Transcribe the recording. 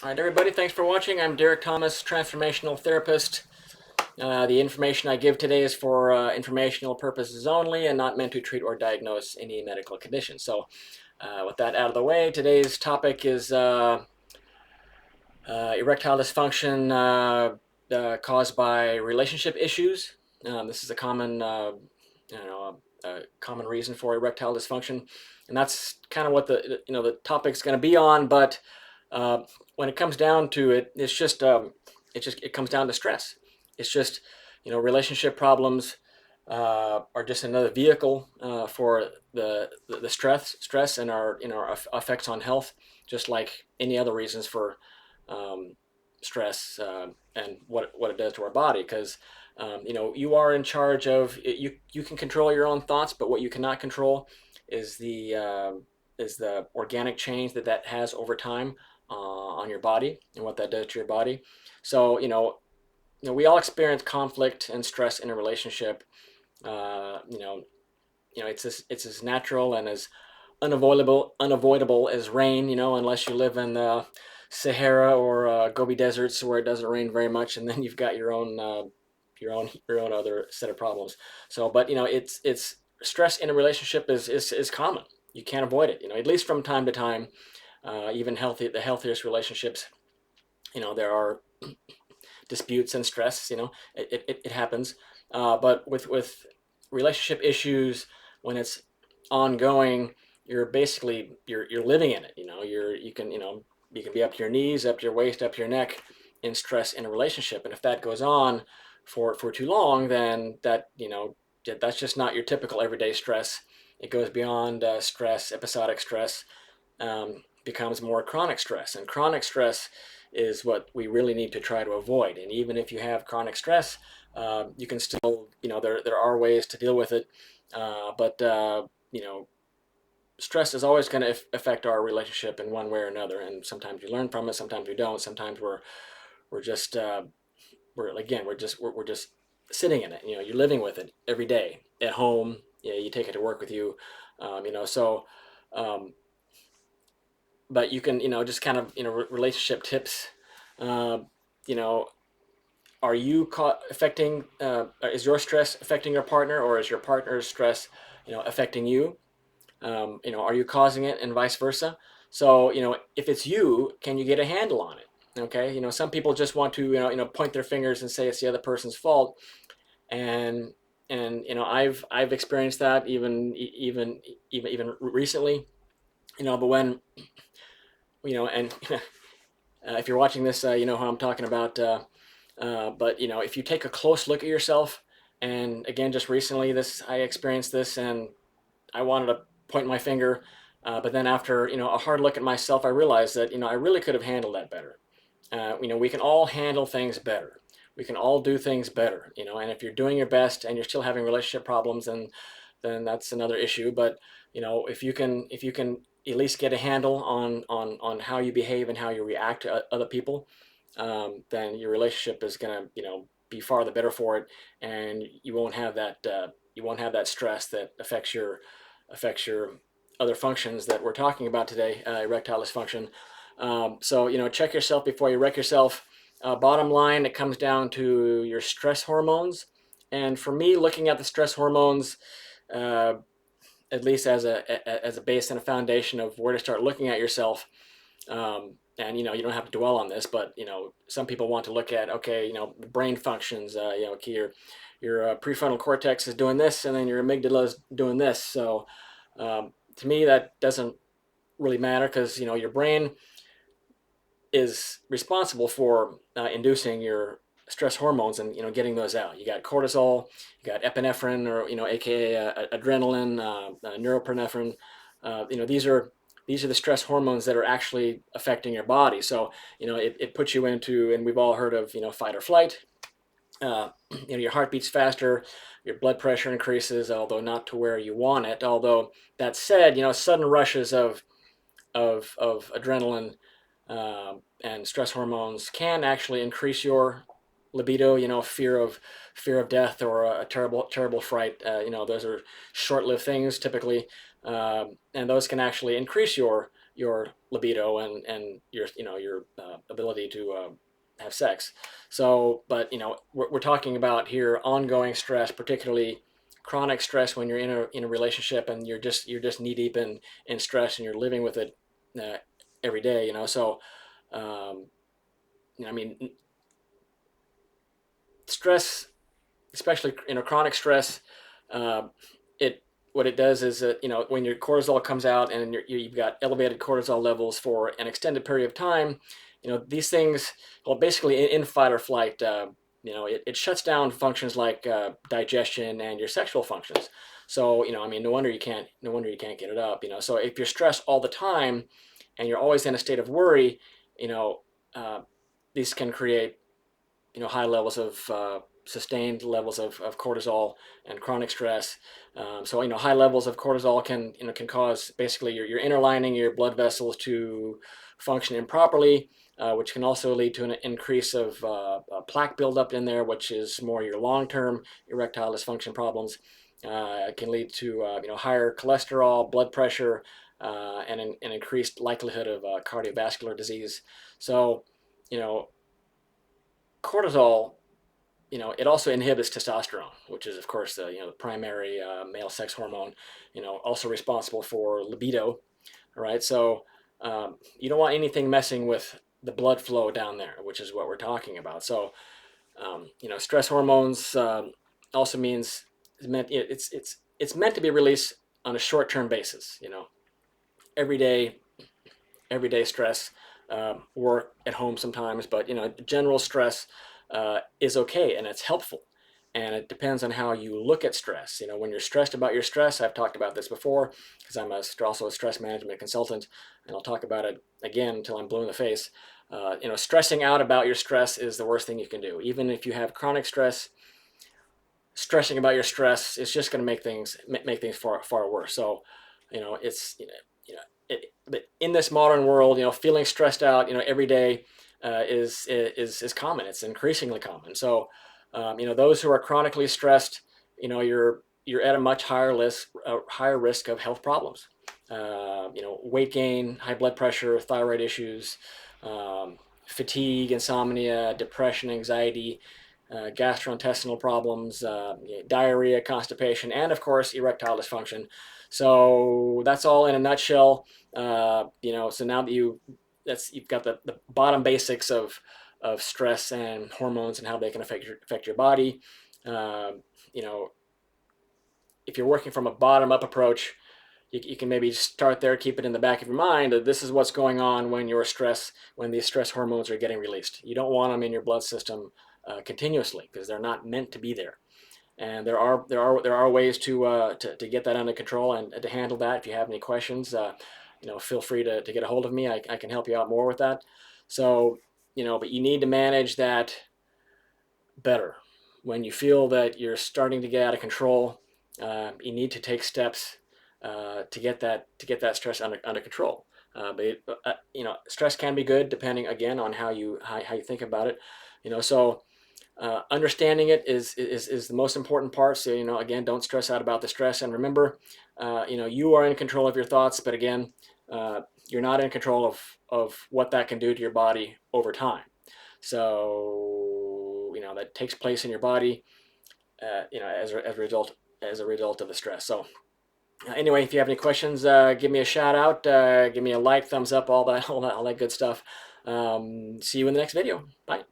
All right, everybody, thanks for watching. I'm Derek Thomas, transformational therapist. The information I give today is for informational purposes only and not meant to treat or diagnose any medical condition. So, with that out of the way, today's topic is erectile dysfunction caused by relationship issues. This is a common, common reason for erectile dysfunction, and that's kind of what the topic's going to be on. But when it comes down to it, it comes down to stress. It's just relationship problems are just another vehicle for the stress and our effects on health, just like any other reasons for stress and what it does to our body. Because you are in charge of you can control your own thoughts, but what you cannot control is the organic change that has over time on your body and what that does to your body. So we all experience conflict and stress in a relationship. uh, you know it's as natural and as unavoidable as rain, unless you live in the Sahara or Gobi deserts where it doesn't rain very much, and then you've got your own other set of problems. So, but it's stress in a relationship is common. You can't avoid it, at least from time to time. Even the healthiest relationships, there are disputes and stress. It happens. But with relationship issues, when it's ongoing, you're living in it. You can be up to your knees, up to your waist, up to your neck in stress in a relationship. And if that goes on for too long, then that's just not your typical everyday stress. It goes beyond stress. Episodic stress becomes more chronic stress, and chronic stress is what we really need to try to avoid. And even if you have chronic stress, you can still, there are ways to deal with it. But stress is always going to affect our relationship in one way or another. And sometimes we learn from it, sometimes we don't. Sometimes we're just we're just sitting in it. You're living with it every day at home. You take it to work with you. So. But you can, just kind of, relationship tips. Uh, you know, are you affecting? Is your stress affecting your partner, or is your partner's stress, affecting you? Are you causing it, and vice versa? So, if it's you, can you get a handle on it? Okay, some people just want to, point their fingers and say it's the other person's fault, and I've experienced that even recently. But when and if you're watching this, you know how I'm talking about. But if you take a close look at yourself, and again, just recently, I experienced this, and I wanted to point my finger, but then after a hard look at myself, I realized that I really could have handled that better. We can all handle things better. We can all do things better. And if you're doing your best and you're still having relationship problems, then that's another issue. But if you can at least get a handle on how you behave and how you react to other people, then your relationship is gonna be far the better for it, and you won't have that stress that affects your other functions that we're talking about today, erectile dysfunction. So check yourself before you wreck yourself. Bottom line, it comes down to your stress hormones, and for me, looking at the stress hormones, uh, at least as a base and a foundation of where to start looking at yourself. And you don't have to dwell on this, but some people want to look at, okay, brain functions. Okay, your prefrontal cortex is doing this, and then your amygdala is doing this. So to me, that doesn't really matter, because your brain is responsible for inducing your stress hormones and getting those out. You got cortisol, you got epinephrine, or aka adrenaline, norepinephrine. These are the stress hormones that are actually affecting your body. So it puts you into, and we've all heard of fight or flight. uh, your heart beats faster, your blood pressure increases, although not to where you want it. Although that said, sudden rushes of adrenaline and stress hormones can actually increase your libido. Fear of death, or a terrible fright. Those are short-lived things typically, and those can actually increase your your libido and your your ability to have sex. So, but we're talking about here ongoing stress, particularly chronic stress when you're in a relationship and you're just knee deep in stress and you're living with it uh, every day. So um, I mean, stress, especially chronic stress, uh, it what it does is that when your cortisol comes out and you've got elevated cortisol levels for an extended period of time, these things, well, basically in fight or flight, it shuts down functions like digestion and your sexual functions. So I mean, no wonder you can't get it up. So if you're stressed all the time and you're always in a state of worry, you know uh, these can create high levels of sustained levels of cortisol and chronic stress. So high levels of cortisol can cause basically your inner lining, your blood vessels to function improperly, which can also lead to an increase of plaque buildup in there, which is more your long-term erectile dysfunction problems. It can lead to higher cholesterol, blood pressure, and an increased likelihood of cardiovascular disease. So you know cortisol, it also inhibits testosterone, which is, of course, the primary male sex hormone, also responsible for libido, right? So you don't want anything messing with the blood flow down there, which is what we're talking about. So, stress hormones also means it's meant to be released on a short-term basis, every day everyday stress, work at home sometimes, but general stress is okay and it's helpful. And it depends on how you look at stress. When you're stressed about your stress, I've talked about this before because I'm also a stress management consultant, and I'll talk about it again until I'm blue in the face. Stressing out about your stress is the worst thing you can do. Even if you have chronic stress, stressing about your stress is just going to make things far worse. So, it's but in this modern world, feeling stressed out, every day is common. It's increasingly common. So, those who are chronically stressed, you're at a much higher risk of health problems. Weight gain, high blood pressure, thyroid issues, fatigue, insomnia, depression, anxiety, gastrointestinal problems, diarrhea, constipation, and of course erectile dysfunction. So that's all in a nutshell. So now that you've got the bottom basics of stress and hormones and how they can affect your body. Uh, you know, if you're working from a bottom up approach, you can maybe start there, keep it in the back of your mind that this is what's going on when these stress hormones are getting released. You don't want them in your blood system continuously because they're not meant to be there. And there are ways to get that under control and to handle that. If you have any questions, feel free to get a hold of me. I can help you out more with that. So, but you need to manage that better. When you feel that you're starting to get out of control, you need to take steps to get that stress under control. But stress can be good depending again on how you think about it. So understanding it is the most important part. So again, don't stress out about the stress, and remember, you are in control of your thoughts. But again, you're not in control of what that can do to your body over time. So that takes place in your body, as a result of the stress. So anyway, if you have any questions, give me a shout out, give me a like, thumbs up, all that good stuff. See you in the next video. Bye.